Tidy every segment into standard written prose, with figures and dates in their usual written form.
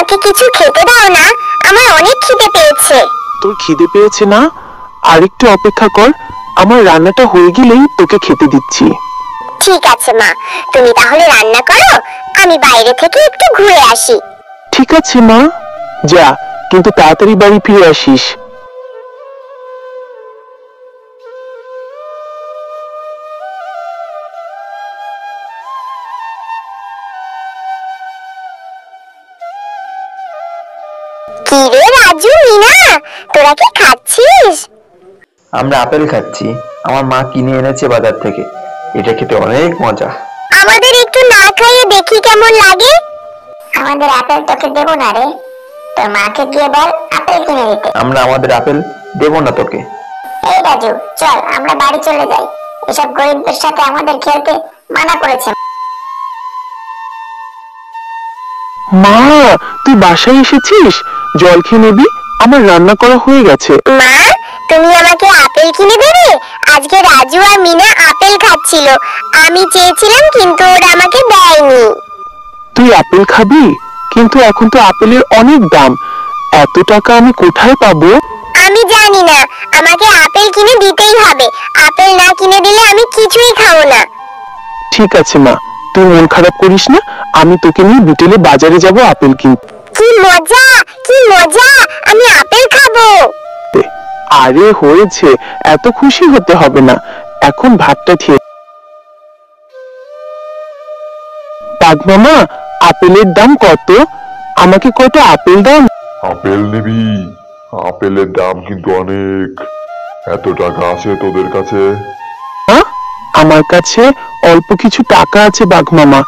আমাকে কিছু খেতে দাও না, আমার অনেক খিদে পেয়েছে। তোর খিদে পেয়েছে না? আরেকটু অপেক্ষা কর, আমার রান্নাটা হয়ে গেলেই তোকে খেতে দিচ্ছি। ঠিক আছে মা, তুমি তাহলে রান্না করো, আমি বাইরে থেকে একটু ঘুরে আসি। ঠিক আছে মা, যা, কিন্তু তাড়াতাড়ি বাড়ি ফিরে আসিস। কি রে রাজু, মিনা, তোরা কি খাচ্ছিস? আমরা আপেল খাচ্ছি, আমার মা কিনে এনেছে বাজার থেকে। এটা খেতে অনেক মজা। আমাদের একটু না খাইয়ে দেখি কেমন লাগে। আমাদের আপেল তোকে দেব না রে, তোর মাকে গিয়ে বল আপেল কিনে দিতে। আমরা আমাদের আপেল দেব না তোকে। এই রাজু, চল আমরা বাড়ি চলে যাই, এসব গরিবদের সাথে আমাদের খেলতে মানা করেছে। মা, তুই বাসায় এসেছিস? জল খেয়ে নিবি, আমার রান্না করা হয়ে গেছে। মা, তুমি আমাকে আপেল কিনে দেবে? আজকে রাজু আর মিনা আপেল খাচ্ছিল, আমি চেয়েছিলাম কিন্তু ওরা আমাকে দেয়নি। তুই আপেল খাবি? কিন্তু এখন তো আপেলের অনেক দাম, এত টাকা আমি কোথায় পাবো? আমি জানি না, আমাকে আপেল কিনে দিতেই হবে। আপেল না কিনে দিলে আমি কিছুই খাবো না। ঠিক আছে মা, তুই মন খারাপ করিস না, আমি তোকে নিয়ে বিকেলে বাজারে যাব আপেল কিনতে। কি মজা, কি মজা, আমি আপেল খাবো। আরে হয়েছে, এত খুশি হতে হবে না, এখন ভাতটা খেয়ে। বাঘ মামা, আপেলের দাম কত? আমাকে কয়টা আপেল দাও। আপেল নিবি? আপেলের দাম কিন্তু অনেক। এত টাকা আছে তোদের কাছে? আমার কাছে অল্প কিছু টাকা আছে বাঘ মামা,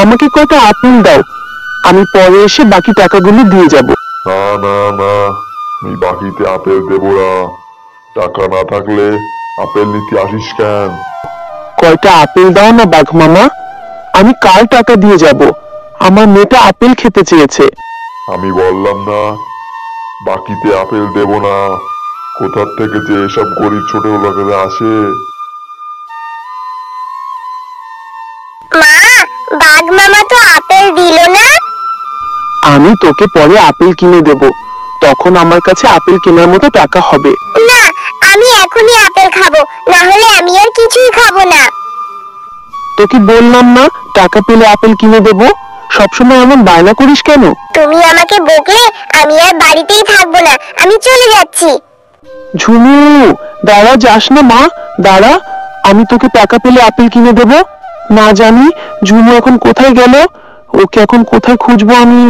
আমাকে কয়টা আপেল দাও, আমি পরে এসে বাকি টাকাগুলো দিয়ে যাব। না না না, আমি বাকিতে আপেল দেব না। টাকা না থাকলে আপেল নিতে আসিস কেন? কয়টা আপেল দাও না বাঘ মামা, আমি কাল টাকা দিয়ে যাব, আমার মেয়েটা আপেল খেতে চেয়েছে। আমি বললাম না বাকিতে আপেল দেব না। কোথার থেকে যে এসব গরিব ছোট লোকেরা আসে। মা, বাঘ মামা তো আপেল দিল না। আমি তোকে পরে আপেল কিনে দেব, তখন আমার কাছে আপেল কেনার মতো টাকা হবে। না, আমি এখনই আপেল খাবো, না হলে আমি আর কিছুই খাবো না। তোকে বললাম না টাকা পেলে আপেল কিনে দেব, সবসময় এমন বায়না করিস কেন? তুমি আমাকে বকলে আমি আর বাড়িতেই থাকবো না, আমি চলে যাচ্ছি। ঝুমু, দাঁড়া, যাস না মা, দাঁড়া, আমি তোকে টাকা পেলে আপেল কিনে দেব। না জানি ঝুমু এখন কোথায় গেল, ওকে এখন কোথায় খুঁজবো আমি?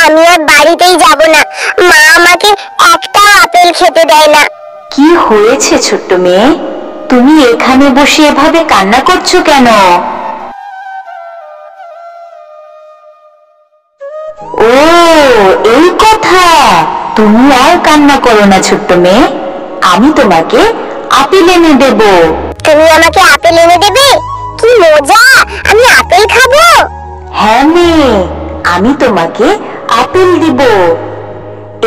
আমি আর বাড়িতেই যাব না, মা আমাকে একটা আপেল খেতে দেয় না। কি হয়েছে ছোট্ট মেয়ে, তুমি এখানে বসে এভাবে কান্না করছো কেন? ও, এই কথা। তুমি আর কান্না করো না ছোট্ট মেয়ে, আমি তোমাকে আপেল এনে দেব। তুমি আমাকে আপেল এনে দেবে? কি মজা, আমি আপেল খাবো। হ্যাঁ মেয়ে, আমি তোমাকে আপেল দিব।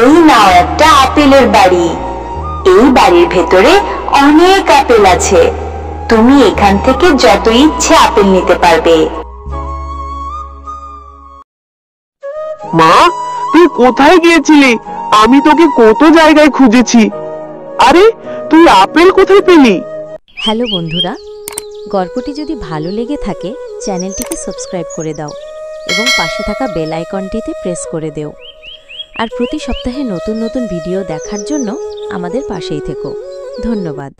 এই নাও একটা আপেলের বাড়ি, এই বাড়ির ভেতরে অনেক আপেল আছে, তুমি এখান থেকে যত ইচ্ছে আপেল নিতে পারবে। মা, তুই কোথায় গিয়েছিলি? আমি তোকে কত জায়গায় খুঁজেছি। আরে তুই আপেল কোথায় পেলি? হ্যালো বন্ধুরা, গল্পটি যদি ভালো লেগে থাকে চ্যানেলটিকে সাবস্ক্রাইব করে দাও এবং পাশে থাকা বেল আইকনটিতে প্রেস করে দিও। আর প্রতি সপ্তাহে নতুন নতুন ভিডিও দেখার জন্য আমাদের পাশেই থেকো। ধন্যবাদ।